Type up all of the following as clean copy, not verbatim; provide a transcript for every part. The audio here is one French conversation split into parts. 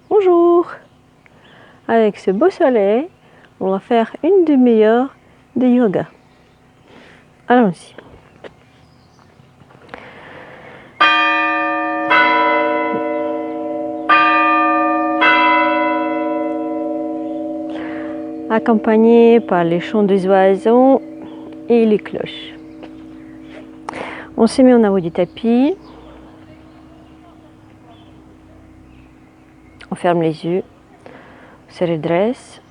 Bonjour! Avec ce beau soleil, on va faire une demi-heure de yoga. Allons-y. Accompagné par les chants des oiseaux et les cloches. On se met en avant du tapis. On ferme les yeux. On se redresse.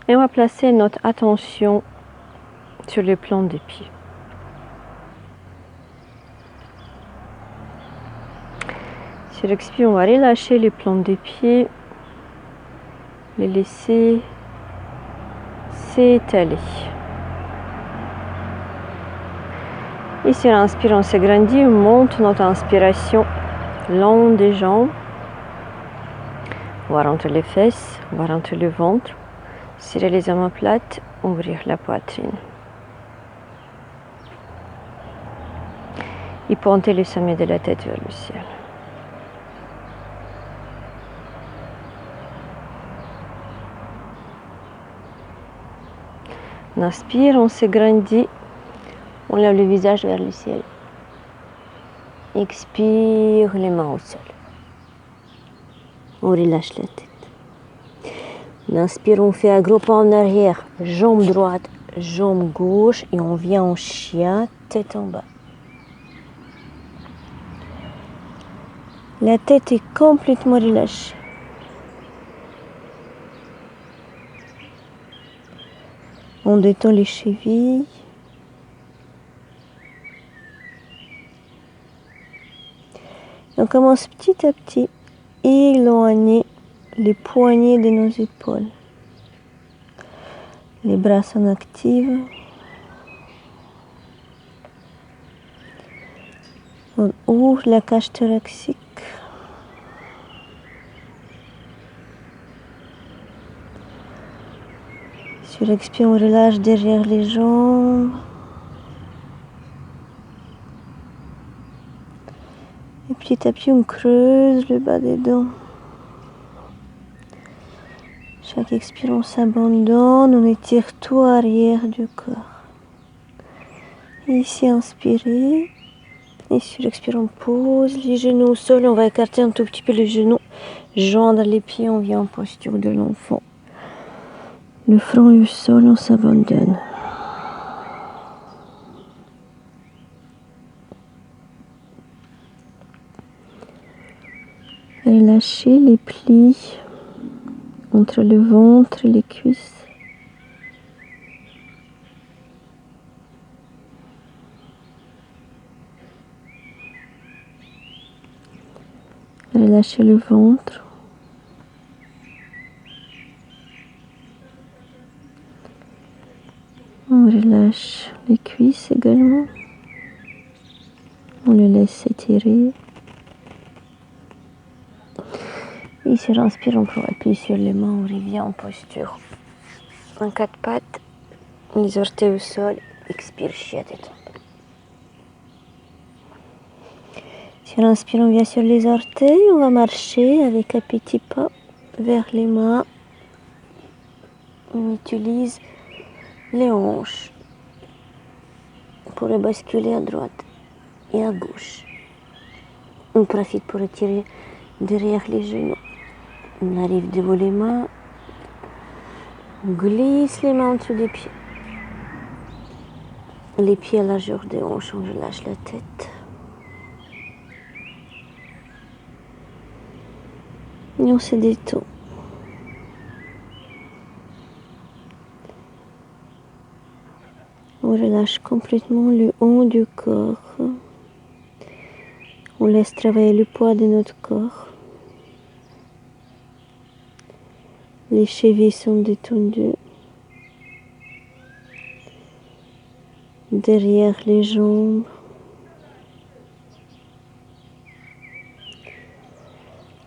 Et on va placer notre attention sur les plantes des pieds. Sur l'expire, on va relâcher les plantes des pieds, les laisser s'étaler. Et sur l'inspire, on s'agrandit, on monte notre inspiration long des jambes. On va rentrer les fesses, on va rentrer le ventre, serrer les omoplates, ouvrir la poitrine. Et pointer le sommet de la tête vers le ciel. On inspire, on s'agrandit, on lève le visage vers le ciel. Expire, les mains au sol. On relâche la tête. On inspire, on fait un gros pas en arrière, jambe droite, jambe gauche et on vient en chien, tête en bas. La tête est complètement relâchée. On détend les chevilles. On commence petit à petit à éloigner les poignets de nos épaules. Les bras sont actifs. On ouvre la cage thoracique. Sur l'expire, on relâche derrière les jambes. Et petit à petit, on creuse le bas des dents. Chaque expire, on s'abandonne, on étire tout arrière du corps. Et ici, inspirez. Et sur l'expire, on pose les genoux au sol. On va écarter un tout petit peu les genoux. Joindre les pieds, on vient en posture de l'enfant. Le front au sol, on s'abandonne. Relâchez les plis entre le ventre et les cuisses. Relâchez le ventre. On relâche les cuisses également. On les laisse s'étirer. Et sur l'inspire, on peut appuyer sur les mains, on revient en posture. En quatre pattes, les orteils au sol, expire, chien tête. Sur l'inspire, on vient sur les orteils, on va marcher avec un petit pas vers les mains. On utilise les hanches pour les basculer à droite et à gauche. On profite pour étirer derrière les genoux. On arrive devant les mains. On glisse les mains en dessous des pieds. Les pieds à la largeur des hanches, on relâche la tête. Et on se détend. On relâche complètement le haut du corps. On laisse travailler le poids de notre corps. Les chevilles sont détendues. Derrière les jambes.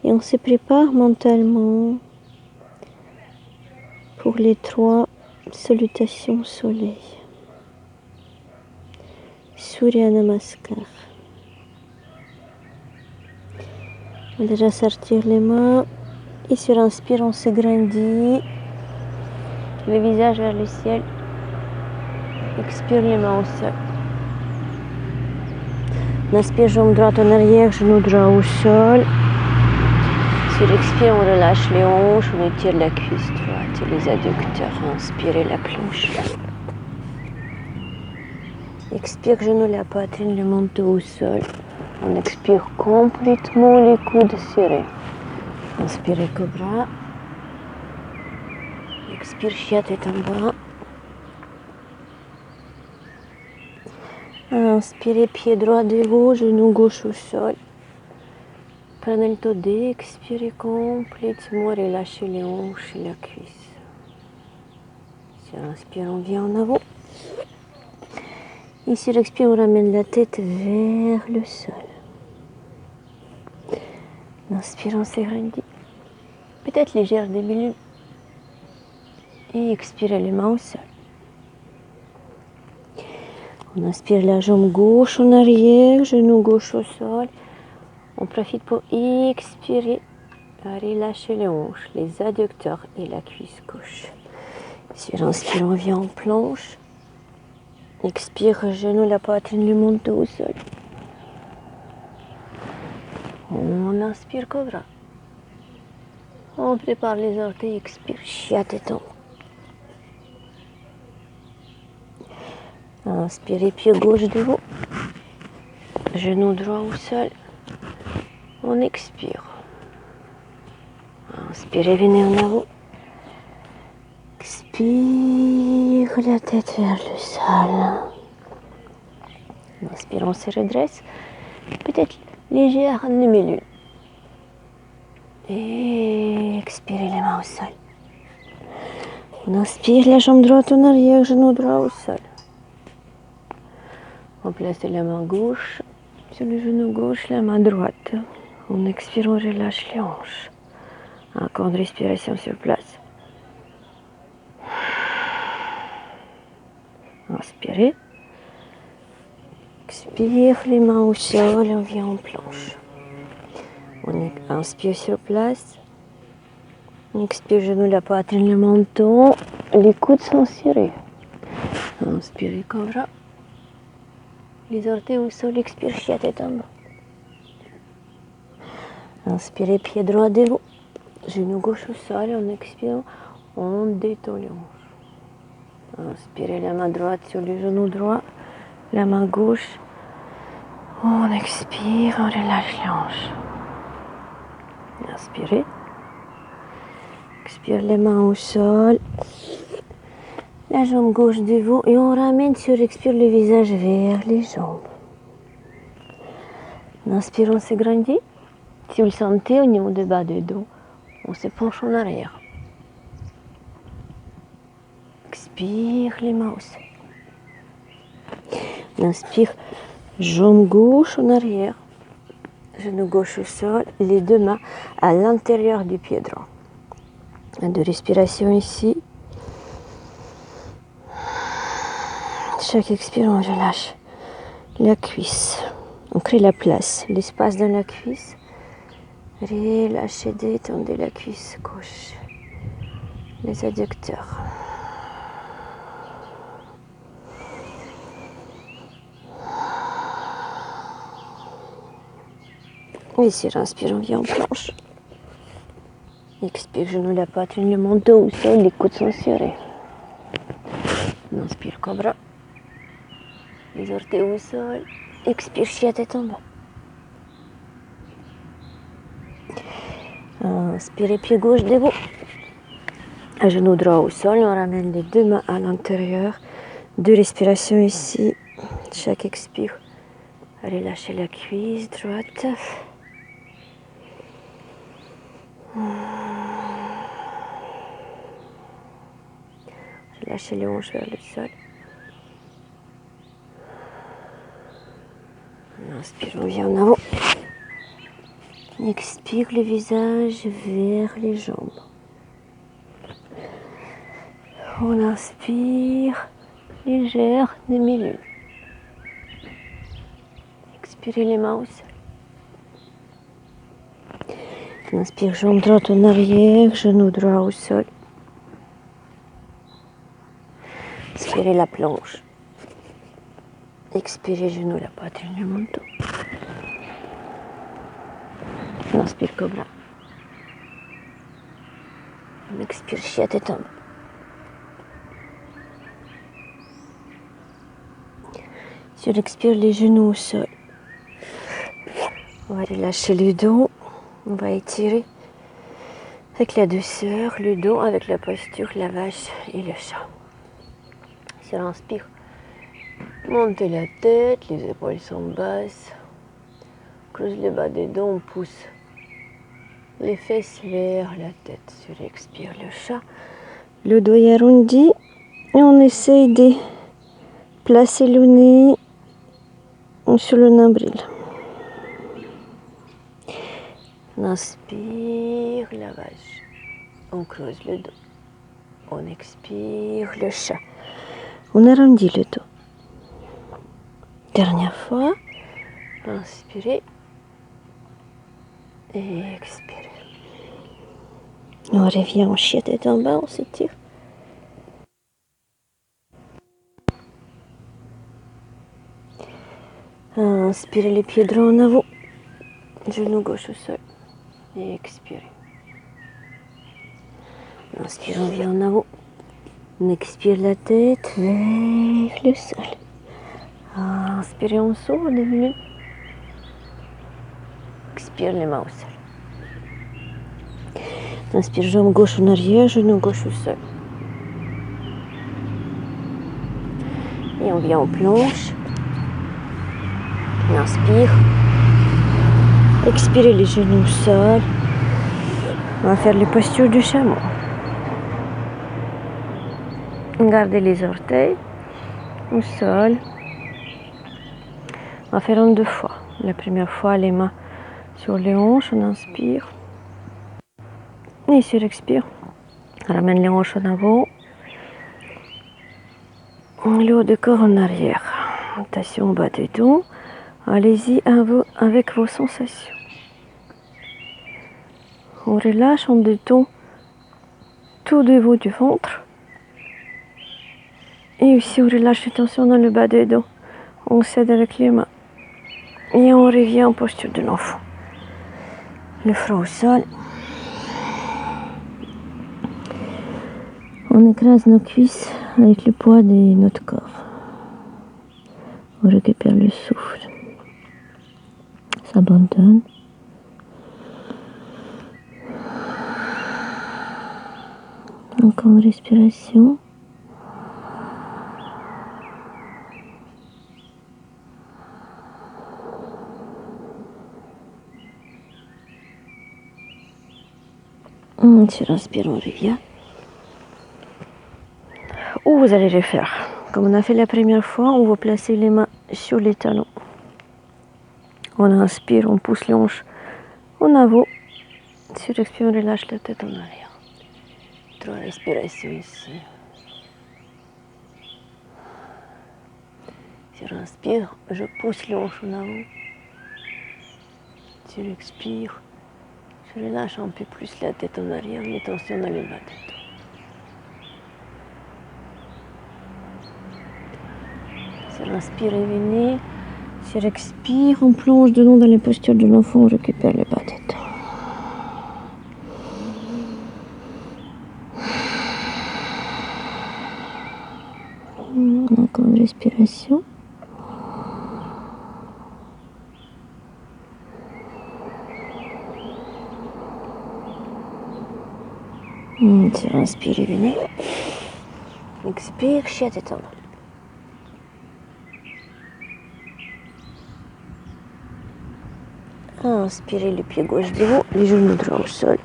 Et on se prépare mentalement pour les 3 salutations au soleil. Surya Namaskar. On va déjà sortir les mains. Et sur inspire, on se grandit. Le visage vers le ciel. Expire les mains au sol. On inspire, jambe droite en arrière, genou droit au sol. Sur expire, on relâche les hanches, on étire la cuisse droite et les adducteurs. Inspirez la cloche. Expire, genou, la poitrine, le menton au sol. On expire complètement les coudes serrés. Inspirez cobra. Expire, chia tête en bas. Inspirez, pied droit devant, genou gauche au sol. Prenez le dos, expirez complètement, relâchez les hanches et la cuisse. Sur inspire, on vient en avant. Et sur expire, on ramène la tête vers le sol. Inspire, on s'agrandit. Peut-être légère des minutes. Et expirez les mains au sol. On inspire la jambe gauche en arrière, genou gauche au sol. On profite pour expirer, relâcher les hanches, les adducteurs et la cuisse gauche. Sur inspire, on vient en planche. Expire, genou, la poitrine, le menton au sol. On inspire cobra. On prépare les orteils, expire, chia tête en haut. Inspirez, pied gauche devant. Genou droit au sol. On expire. Inspirez, venez en avant. Expire, la tête vers le sol. Inspire, on se redresse. Peut-être légère demi-lune. Et expirez les mains au sol. On inspire, la jambe droite en arrière, genou droit au sol. On place la main gauche sur le genou gauche, la main droite. On expire, on relâche les hanches. Encore une respiration sur place. Inspirez. Expire, les mains au sol, on vient en planche. On inspire sur place. On expire, genou, la poitrine, le menton. Les coudes sont serrés. Inspirez, cobra. Les orteils au sol, expire, chia tête en bas. Inspirez, pied droit devant. Genou gauche au sol, on expire, on détend les hanches. Inspirez la main droite sur le genou droit, la main gauche. On expire, on relâche les hanches. Inspirez. Expire les mains au sol. La jambe gauche devant et on ramène sur expire le visage vers les jambes. En inspirant, on s'agrandit. Si vous le sentez au niveau du bas du dos, on se penche en arrière. Expire les mains au sol. On inspire, jambe gauche en arrière, genou gauche au sol, les deux mains à l'intérieur du pied droit. De respiration ici. Chaque expire, on relâche la cuisse. On crée la place, l'espace dans la cuisse. Relâchez, détendez la cuisse gauche. Les adducteurs. Ici, j'inspire, on vient en planche. Expire, genou, la poitrine, le menton au sol, les coudes sont serrés. On inspire, cobra. Les orteils au sol. Expire, chia tête en bas. Inspirez, pied gauche devant. Genou droit au sol, on ramène les deux mains à l'intérieur. Deux respirations ici. Chaque expire, relâchez la cuisse droite. Relâchez les hanches vers le sol. On inspire, on vient en avant. Expire le visage vers les jambes. On inspire, légère demi-lune. Expirez les mains au sol. Inspire, jambe droite en arrière, genou droit au sol. Inspirez la planche. Expirez, genou, la poitrine, le menton. Inspire, cobra. Expire, chiate et tombe. Expire les genoux au sol. On va relâcher le dos. On va étirer avec la douceur le dos, avec la posture, la vache et le chat. Sur inspire, montez la tête, les épaules sont basses. Creuse le bas des dos, on pousse les fesses vers la tête. Sur expire le chat. Le dos est arrondi et on essaye de placer le nez sur le nombril. On inspire la vache. On creuse le dos. On expire le chat. On arrondit le dos. Dernière fois. Inspirez. Et expirez. On revient en chien tête en bas, on s'étire. Inspirez les pieds droits en avant. Genou gauche au sol. Et expirez. Inspire, on vient en avant. On expire la tête vers le sol. Inspirez, on s'ouvre, devenu. Expire les mains au sol. Inspire, jambe gauche en arrière, genou gauche au sol. Et on vient en planche. On inspire. Expirez les genoux au sol. On va faire les postures du chameau. Gardez les orteils au sol. On va faire en deux fois. La première fois, les mains sur les hanches, on inspire. Et sur expire, on ramène les hanches en avant. Le haut du corps en arrière. Attention au bas des dos. Allez-y avec vos sensations. On relâche, on détend tout le haut du ventre. Et ici, on relâche la tension dans le bas des dos. On s'aide avec les mains. Et on revient en posture de l'enfant. Le front au sol. On écrase nos cuisses avec le poids de notre corps. On récupère le souffle. S'abandonne. Encore une respiration. Sur inspire, on revient. Ou vous allez refaire. Comme on a fait la première fois, on va placer les mains sur les talons. On inspire, on pousse les hanches en avant. Sur expire, on relâche la tête en arrière. 3 respirations ici. Sur inspire, je pousse les hanches en avant. Sur expire, je relâche un peu plus la tête en arrière, mais tension dans les bas du dos. Sur inspire, revenez. Sur expire, on plonge de long dans les postures de l'enfant, on récupère le bas des dos. Encore une respiration. Sur inspire, revenez. Expire, chien tête en bas. Inspirez le pied gauche devant, les genoux droits au sol.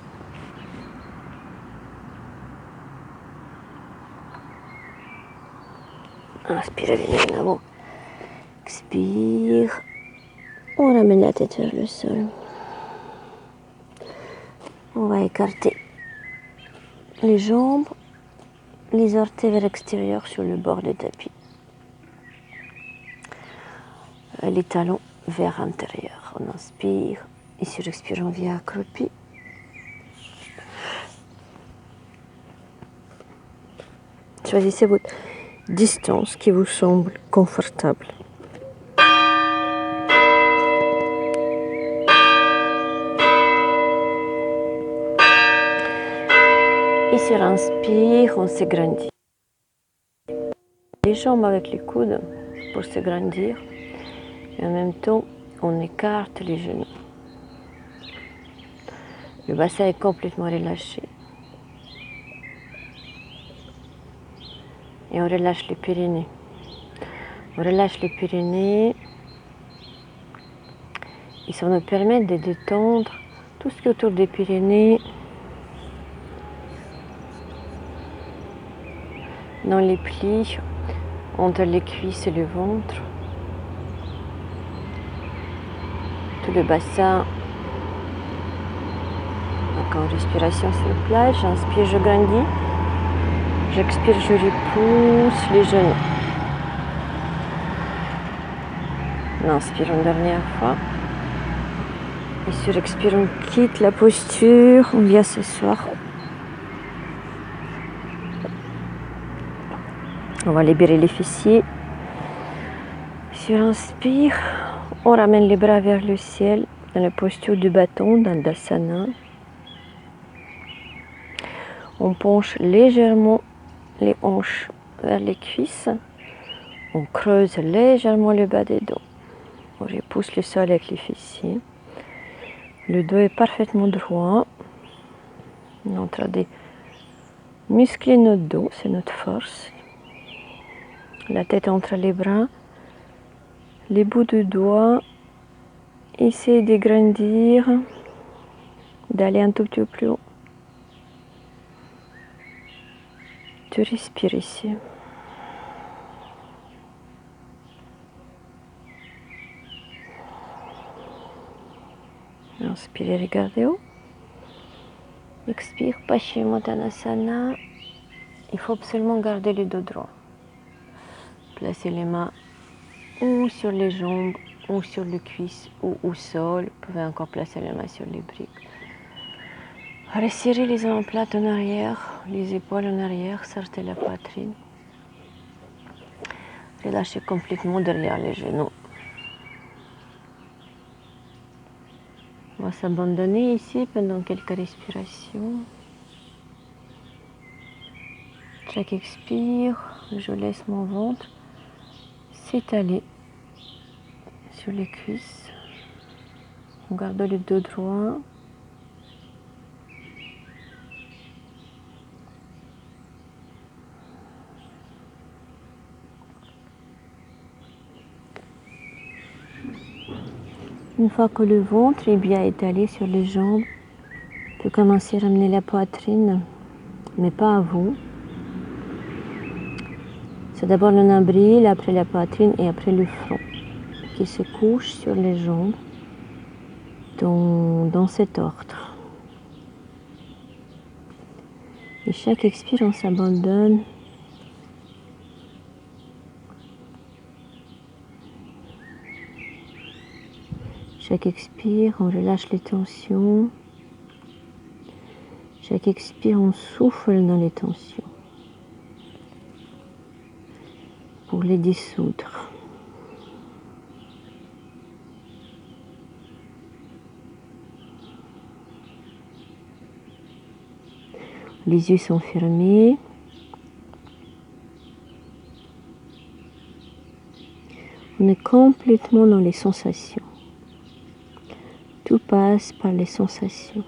Inspirez les mains en avant. Expire. On ramène la tête vers le sol. On va écarter les jambes, les orteils vers l'extérieur sur le bord du tapis. Les talons vers l'intérieur. On inspire et sur expire, on vient accroupi. choisissez votre distance qui vous semble confortable. Et sur inspire, on s'agrandit. Les jambes avec les coudes pour s'agrandir. Et en même temps, on écarte les genoux. Le bassin est complètement relâché. Et on relâche les périnnées. On relâche les périnnées. Et ça nous permet de détendre tout ce qui est autour des périnnées. Dans les plis, entre les cuisses et le ventre. Tout le bassin. Donc en respiration sur place, j'inspire, je grandis. J'expire, je repousse les genoux. On inspire une dernière fois. Et sur expire, on quitte la posture, on vient s'asseoir. On va libérer les fessiers. Sur inspire, on ramène les bras vers le ciel dans la posture du bâton, dans le dasana. On penche légèrement les hanches vers les cuisses. On creuse légèrement le bas des dos. On repousse le sol avec les fessiers. Le dos est parfaitement droit. On est en train de muscler notre dos, c'est notre force. La tête entre les bras. Les bouts de doigts. Essayez de grandir, d'aller un tout petit peu plus haut. Tu respires ici. Inspirez, regardez haut. Expire, Paschimottanasana. Il faut absolument garder le dos droit. Placez les mains ou sur les jambes, ou sur les cuisses, ou au sol. Vous pouvez encore placer les mains sur les briques. Resserrez les omoplates en arrière, les épaules en arrière, sortez la poitrine. Relâchez complètement derrière les genoux. On va s'abandonner ici pendant quelques respirations. Chaque expire, je laisse mon ventre s'étaler sur les cuisses. On garde le dos droit. Une fois que le ventre est bien étalé sur les jambes, on peut commencer à ramener la poitrine, mais pas à vous. C'est d'abord le nombril, après la poitrine et après le front qui se couche sur les jambes dans cet ordre. Et chaque expire, on s'abandonne. Chaque expire, on relâche les tensions. Chaque expire, on souffle dans les tensions pour les dissoudre. Les yeux sont fermés. On est complètement dans les sensations. Tout passe par les sensations.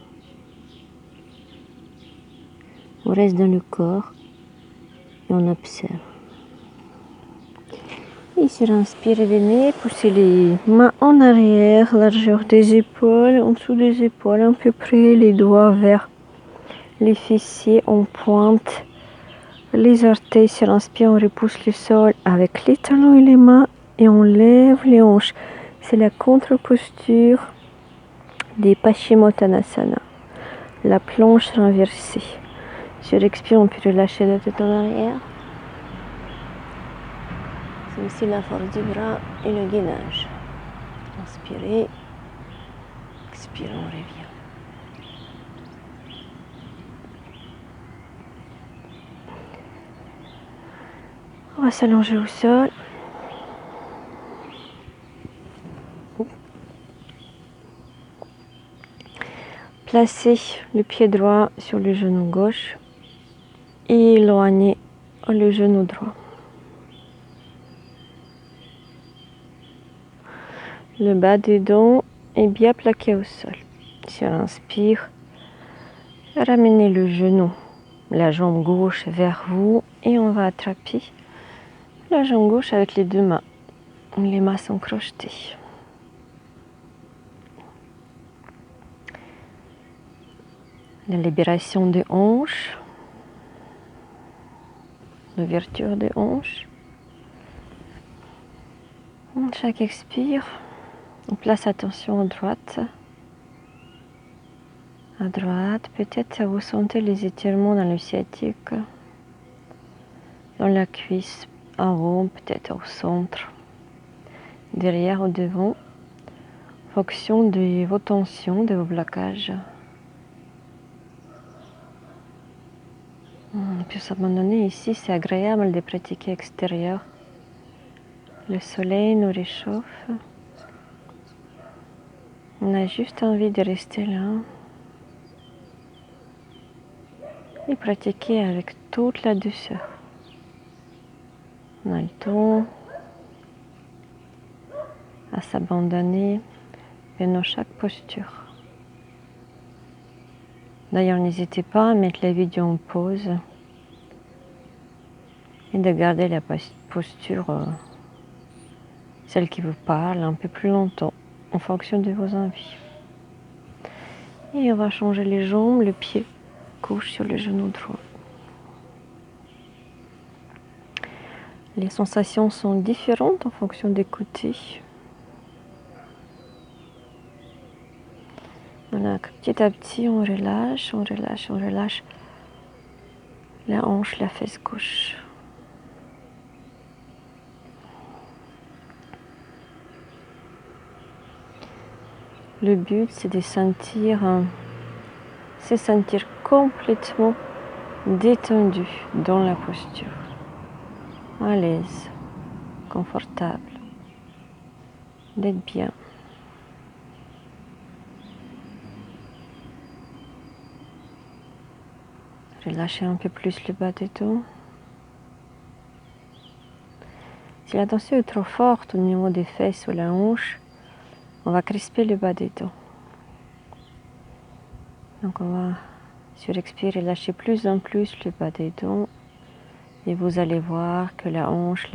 On reste dans le corps et on observe. Et sur inspire, venez pousser les mains en arrière, largeur des épaules, en dessous des épaules, à peu près les doigts vers les fessiers. On pointe les orteils. Sur inspire, on repousse le sol avec les talons et les mains et on lève les hanches. C'est la contre-posture des Paschimottanasana, la planche renversée. Sur expire, on peut relâcher la tête en arrière. C'est aussi la force du bras et le gainage. Inspirez, expirez, on revient. va s'allonger au sol. Placez le pied droit sur le genou gauche et éloignez le genou droit. Le bas des dos est bien plaqué au sol. Sur l'inspire, ramenez le genou, la jambe gauche vers vous et on va attraper la jambe gauche avec les deux mains. Les mains sont crochetées. La libération des hanches, l'ouverture des hanches. Chaque expire, on place attention à droite. À droite, peut-être vous sentez les étirements dans le sciatique, dans la cuisse, en haut, peut-être au centre, derrière ou devant, en fonction de vos tensions, de vos blocages. On peut s'abandonner ici, c'est agréable de pratiquer extérieur. Le soleil nous réchauffe. On a juste envie de rester là et pratiquer avec toute la douceur. On a le temps à s'abandonner dans chaque posture. D'ailleurs, n'hésitez pas à mettre la vidéo en pause et de garder la posture, celle qui vous parle, un peu plus longtemps, en fonction de vos envies. Et on va changer les jambes, le pied gauche sur le genou droit. Les sensations sont différentes en fonction des côtés. Voilà, petit à petit, on relâche, on relâche, on relâche la hanche, la fesse gauche. Le but, c'est de se sentir complètement détendu dans la posture, à l'aise, confortable, d'être bien. Relâchez un peu plus le bas des dos. Si la tension est trop forte au niveau des fesses ou la hanche, on va crisper le bas des dos. Donc on va sur expire lâcher plus en plus le bas des dos. Et vous allez voir que la hanche,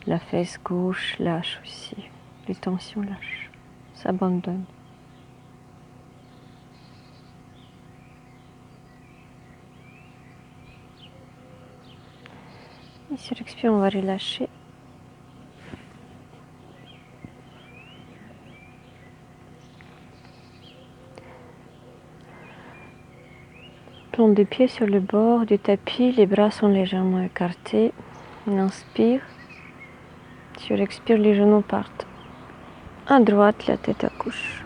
la fesse gauche lâche aussi. Les tensions lâchent, s'abandonnent. Et sur expire, on va relâcher. Plante des pieds sur le bord du tapis, les bras sont légèrement écartés. On inspire. Sur expire, les genoux partent à droite, la tête à gauche.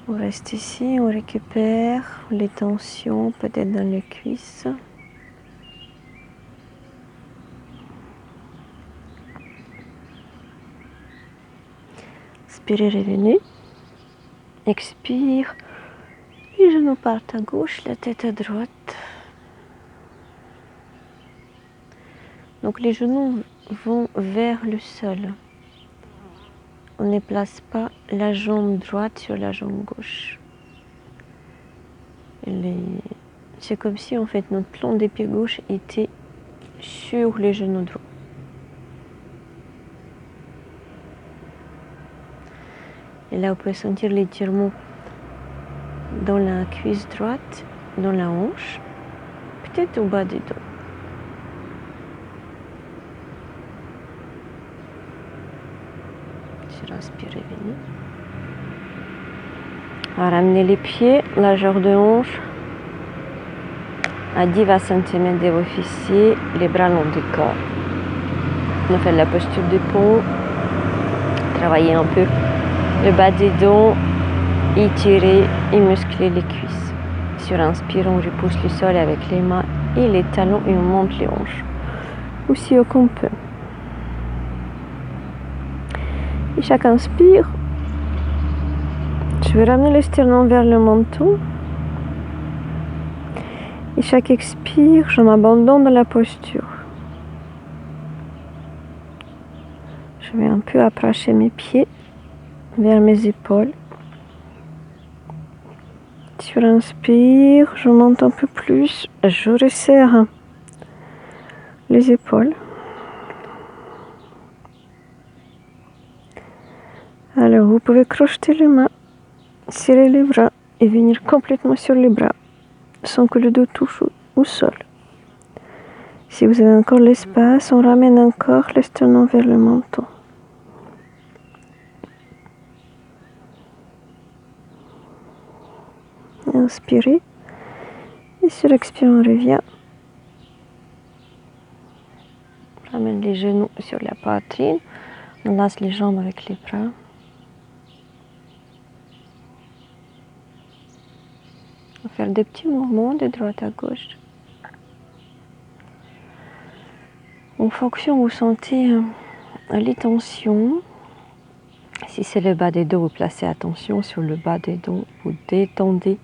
On reste ici, on récupère les tensions, peut-être dans les cuisses. Inspirez, revenez. Expire. Les genoux partent à gauche, la tête à droite. Donc les genoux vont vers le sol. On ne place pas la jambe droite sur la jambe gauche. C'est comme si en fait notre plante des pieds gauche était sur les genoux droits. Et là, vous pouvez sentir l'étirement dans la cuisse droite, dans la hanche, peut-être au bas des dos. Je respire, revenez. On va ramener les pieds, largeur de hanche, à 10-20 cm de vos fessiers, les bras long du corps. On fait la posture du pont, travailler un peu le bas des dos, étirer et muscler les cuisses. Sur inspire, on repousse le sol avec les mains et les talons et on monte les hanches. Aussi haut qu'on peut. Et chaque inspire, je vais ramener le sternum vers le menton. Et chaque expire, je m'abandonne dans la posture. Je vais un peu approcher mes pieds vers mes épaules. Sur inspire, je monte un peu plus, je resserre les épaules. Alors vous pouvez crocheter les mains, serrer les bras et venir complètement sur les bras sans que le dos touche au sol. Si vous avez encore l'espace, on ramène encore le sternum vers le menton. Inspirez et sur expire on revient. On ramène les genoux sur la poitrine, on laisse les jambes avec les bras. On va faire des petits mouvements de droite à gauche. En fonction, vous sentez les tensions. Si c'est le bas des dos, vous placez attention sur le bas des dos, vous détendez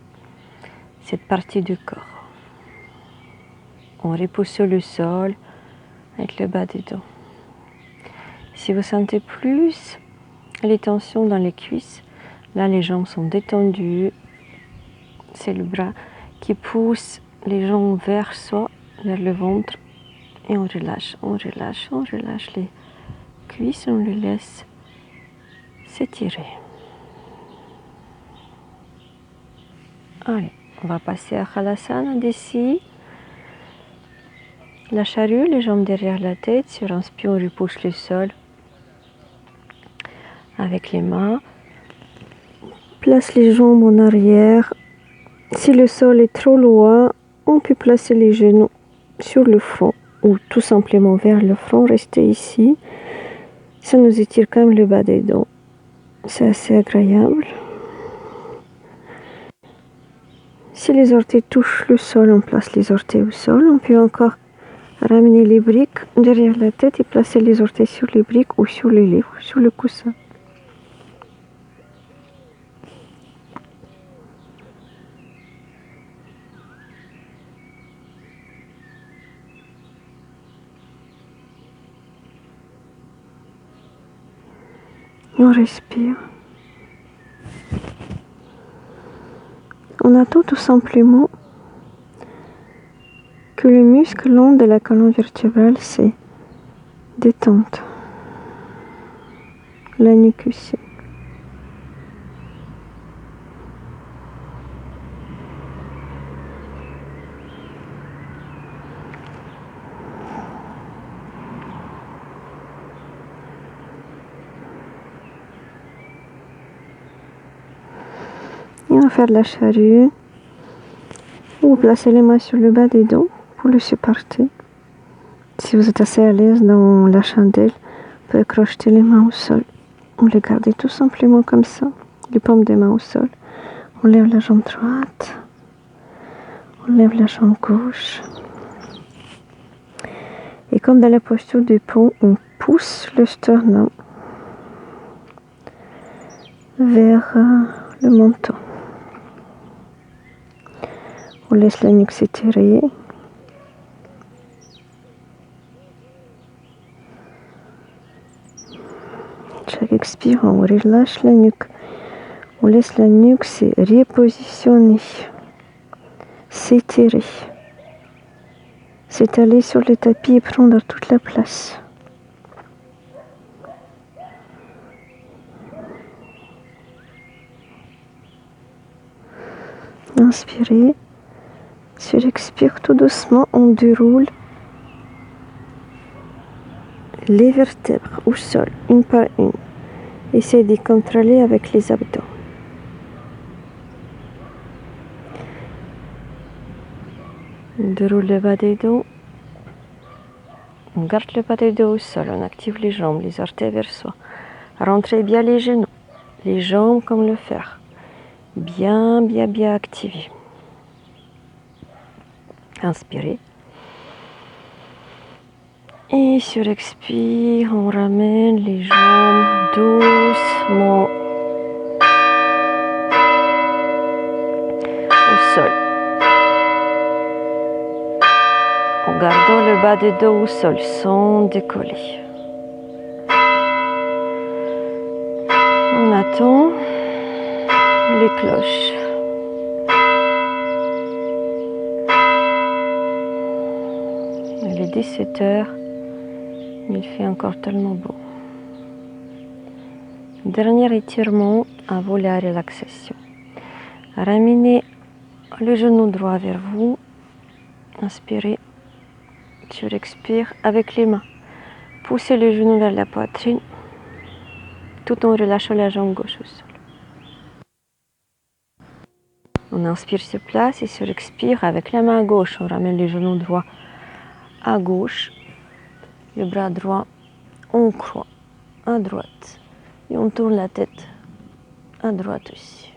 cette partie du corps. On repose sur le sol avec le bas des dos. Si vous sentez plus les tensions dans les cuisses, là les jambes sont détendues. C'est le bras qui pousse les jambes vers soi, vers le ventre. Et on relâche, on relâche, on relâche les cuisses, on les laisse s'étirer. Allez, on va passer à Halasana d'ici. La charrue, les jambes derrière la tête. Sur inspire, on repousse le sol avec les mains. Place les jambes en arrière. Si le sol est trop loin, on peut placer les genoux sur le front ou tout simplement vers le front. Restez ici. Ça nous étire quand même le bas des dos. C'est assez agréable. Si les orteils touchent le sol, on place les orteils au sol. On peut encore ramener les briques derrière la tête et placer les orteils sur les briques ou sur les livres, sur le coussin. On respire. On attend tout simplement que le muscle long de la colonne vertébrale se détende. La nuque aussi. Et on va faire de la charrue. Vous placez les mains sur le bas des dos pour le supporter. Si vous êtes assez à l'aise dans la chandelle, vous pouvez crocheter les mains au sol. On les garde tout simplement comme ça, les paumes des mains au sol. On lève la jambe droite, on lève la jambe gauche. Et comme dans la posture du pont, on pousse le sternum vers le menton. On laisse la nuque s'étirer. Chaque expire, on relâche la nuque. On laisse la nuque se repositionner, s'étirer, s'étaler sur le tapis et prendre toute la place. Inspirez. Sur expire tout doucement, on déroule les vertèbres au sol, une par une. Essayez de contrôler avec les abdos. On déroule le bas des dos. On garde le bas des dos au sol. On active les jambes, les orteils vers soi. Rentrez bien les genoux, les jambes comme le fer. Bien activés. Inspirez. Et sur expire, on ramène les jambes doucement au sol. En gardant le bas de dos au sol sans décoller. On attend les cloches. Il est 17 h. Il fait encore tellement beau. Dernier étirement avant la relaxation. Ramenez le genou droit vers vous. Inspirez. Sur expire avec les mains. Poussez le genou vers la poitrine tout en relâchant la jambe gauche au sol. On inspire sur place et sur expire avec la main gauche. On ramène le genou droit à gauche. Le bras droit on croit à droite. Et on tourne la tête à droite aussi.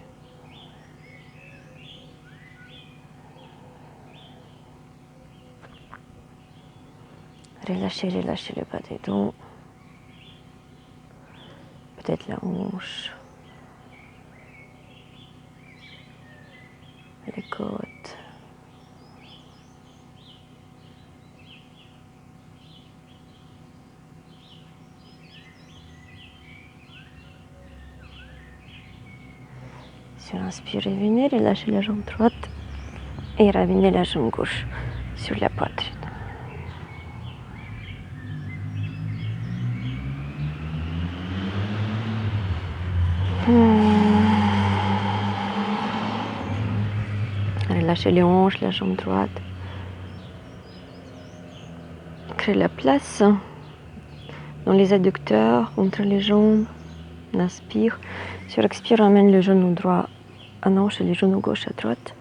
Relâchez le bas des dos. Peut-être la hanche. Les côtes. Sur l'inspire, revenez, relâchez la jambe droite et ramenez la jambe gauche sur la poitrine. Relâchez les hanches, la jambe droite. Créez la place dans les adducteurs, entre les jambes. On inspire. Sur expire, ramène le genou droit à hanche et le genou gauche à droite.